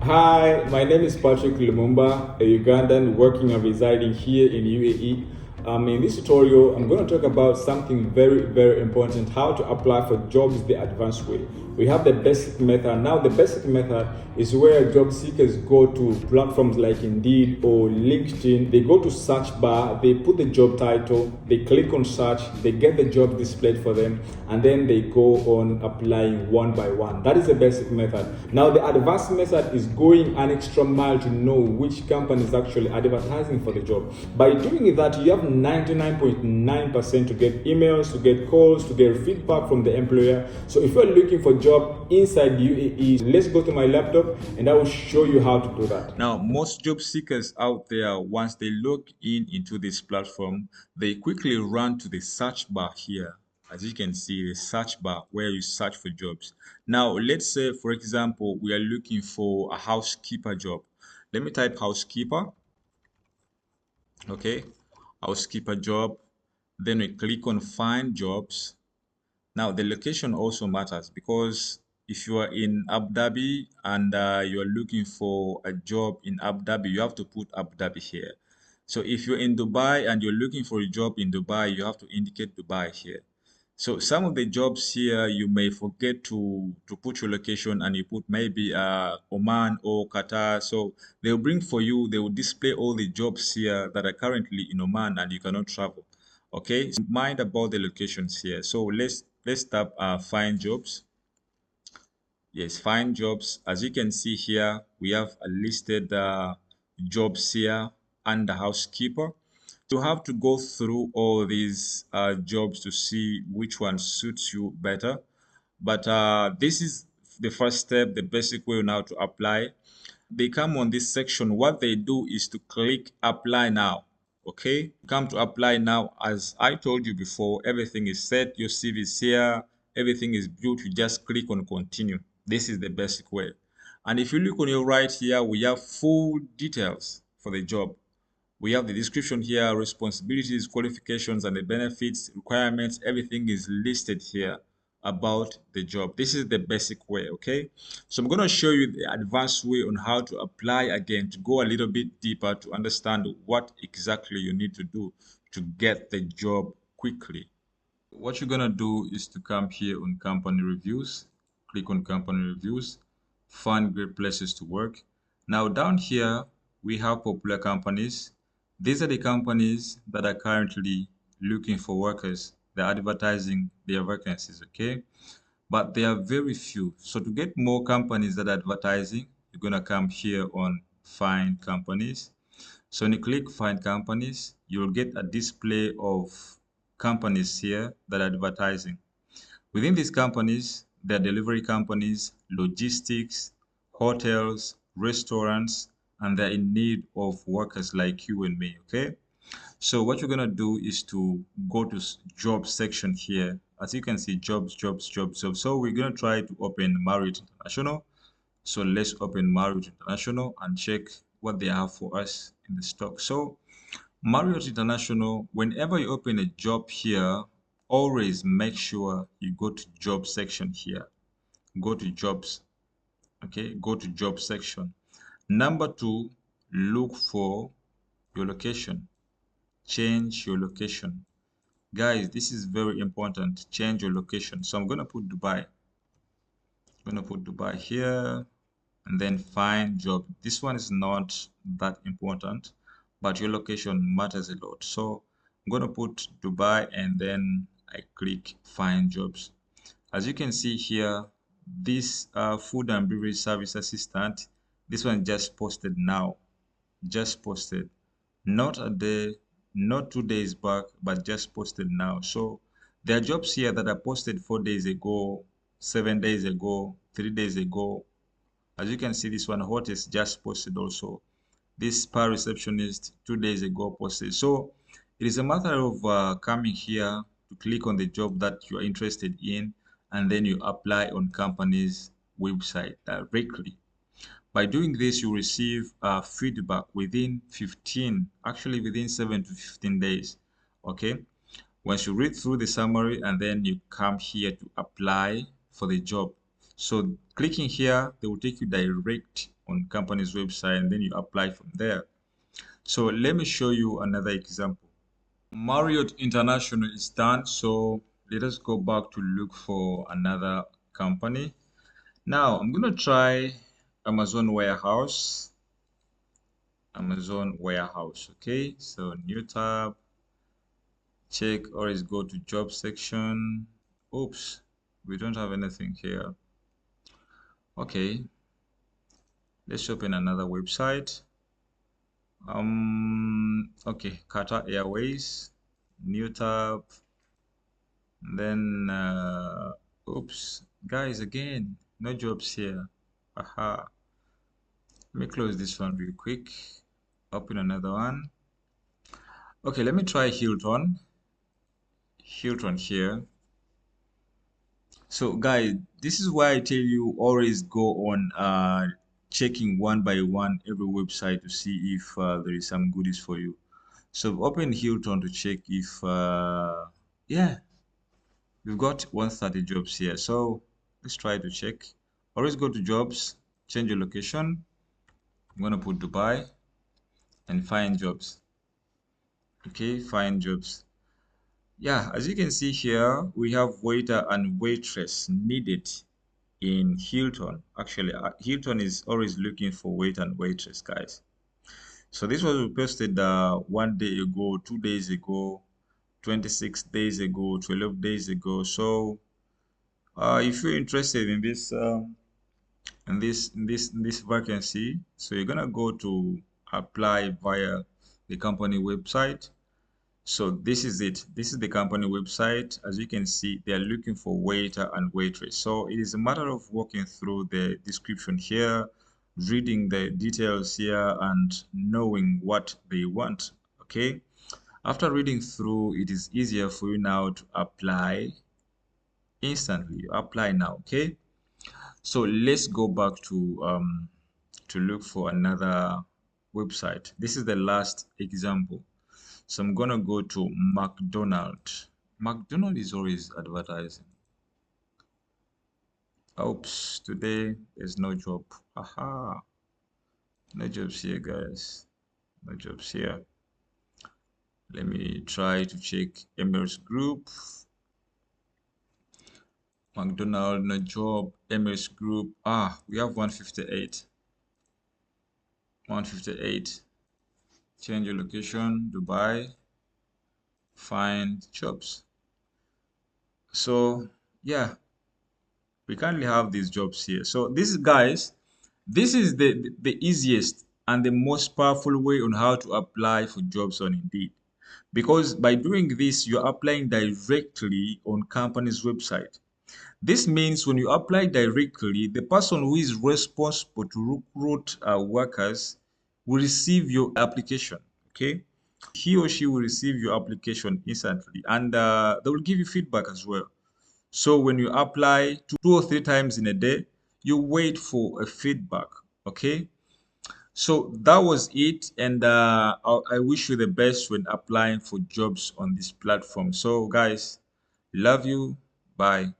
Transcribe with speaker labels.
Speaker 1: Hi, my name is Patrick Lumumba, a Ugandan working and residing here in UAE. In this tutorial, I'm going to talk about something very important, how to apply for jobs the advanced way. We have the basic method. Now, the basic method is where job seekers go to platforms like Indeed or LinkedIn. They go to search bar, they put the job title, they click on search, they get the job displayed for them, and then they go on applying one by one. That is the basic method. Now, the advanced method is going an extra mile to know which company is actually advertising for the job. By doing that, you have 99.9% to get emails, to get calls, to get feedback from the employer. So if you're looking for a job inside UAE, let's go to my laptop and I will show you how to do that. Now, most job seekers out there, once they log in into this platform, they quickly run to the search bar here. As you can see, the search bar where you search for jobs. Now, let's say, for example, we are looking for a housekeeper job. Let me type housekeeper. Okay, housekeeper job. Then we click on find jobs. Now, the location also matters because if you are in Abu Dhabi and you are looking for a job in Abu Dhabi, you have to put Abu Dhabi here. So if you're in Dubai and you're looking for a job in Dubai, you have to indicate Dubai here. So some of the jobs here, you may forget to put your location and you put maybe Oman or Qatar. So they'll bring for you, they will display all the jobs here that are currently in Oman and you cannot travel. Okay, so mind about the locations here. So let's tap find jobs. Yes, find jobs. As you can see here, we have a listed jobs here under housekeeper. You have to go through all these jobs to see which one suits you better. But this is the first step, the basic way on how to apply. They come on this section. What they do is to click apply now. Okay, come to apply now. As I told you before, everything is set, your CV is here, everything is built. You just click on continue. This is the basic way. And if you look on your right here, we have full details for the job. We have the description here, responsibilities, qualifications, and the benefits, requirements. Everything is listed here about the job. This is the basic way, okay? So I'm going to show you the advanced way on how to apply again, to go a little bit deeper to understand what exactly you need to do to get the job quickly. What you're going to do is to come here on company reviews, click on company reviews, find great places to work. Now down here, we have popular companies. These are the companies that are currently looking for workers. They're advertising their vacancies, okay? But there are very few. So to get more companies that are advertising, you're going to come here on find companies. So when you click find companies, you'll get a display of companies here that are advertising. Within these companies, there are delivery companies, logistics, hotels, restaurants, and they're in need of workers like you and me, okay? So what you're gonna do is to go to job section here. As you can see, jobs, jobs, jobs, jobs. So we're gonna try to open Marriott International. So let's open Marriott International and check what they have for us in the stock. So Marriott International, whenever you open a job here, always make sure you go to job section here. Go to jobs. Okay, go to job section. Number two, look for your location. Change your location. Guys, this is very important. Change your location. So I'm gonna put Dubai. I'm gonna put Dubai here and then find job. This one is not that important, but your location matters a lot. So I'm going to put Dubai and then I click find jobs. As you can see here, this food and beverage service assistant, this one just posted now, just posted, not a day, not 2 days back, but just posted now. So there are jobs here that are posted 4 days ago, 7 days ago, 3 days ago. As you can see, this one hottest just posted also. This spa receptionist 2 days ago posted. So it is a matter of coming here to click on the job that you are interested in, and then you apply on company's website directly. By doing this, you receive feedback within 15, actually within 7 to 15 days. Okay. Once you read through the summary and then you come here to apply for the job. So clicking here, they will take you direct on company's website, and then you apply from there. So let me show you another example. Marriott International is done, so let us go back to look for another company. Now I'm gonna try Amazon Warehouse. Amazon Warehouse. Okay, so new tab, check, or is go to job section. Oops, we don't have anything here. Okay, let's open another website. Okay, Qatar Airways, new tab, then oops, guys, again, no jobs here. Aha. Let me close this one real quick. Open another one. Okay, let me try Hilton. Hilton here. So guys, this is why I tell you always go on checking one by one every website to see if there is some goodies for you. So open Hilton to check if yeah, we've got 130 jobs here. So let's try to check. Always go to jobs, change your location. I'm gonna put Dubai and find jobs. Okay, find jobs. Yeah, as you can see here, we have waiter and waitress needed in Hilton. Actually, Hilton is always looking for waiter and waitress, guys. So this was posted 1 day ago, 2 days ago, 26 days ago, 12 days ago. So if you're interested in this vacancy, so you're gonna go to apply via the company website. So this is it. This is the company website. As you can see, they are looking for waiter and waitress. So it is a matter of walking through the description here, reading the details here, and knowing what they want. Okay. After reading through, it is easier for you now to apply instantly. You apply now. Okay. So let's go back to look for another website. This is the last example. So I'm gonna go to McDonald's. McDonald's is always advertising. Oops, today there's no job. Aha, no jobs here, guys. No jobs here. Let me try to check Emirates Group. McDonald's, no job. Emirates Group. Ah, we have 158. 158. Change your location, Dubai. Find jobs. So yeah, we currently have these jobs here. So this is, guys, this is the easiest and the most powerful way on how to apply for jobs on Indeed, because by doing this you're applying directly on company's website. This means when you apply directly, the person who is responsible to recruit workers will receive your application. Okay, he or she will receive your application instantly, and they will give you feedback as well. So when you apply 2 or 3 times in a day, you wait for a feedback. Okay. So that was it. And I wish you the best when applying for jobs on this platform. So guys, love you. Bye.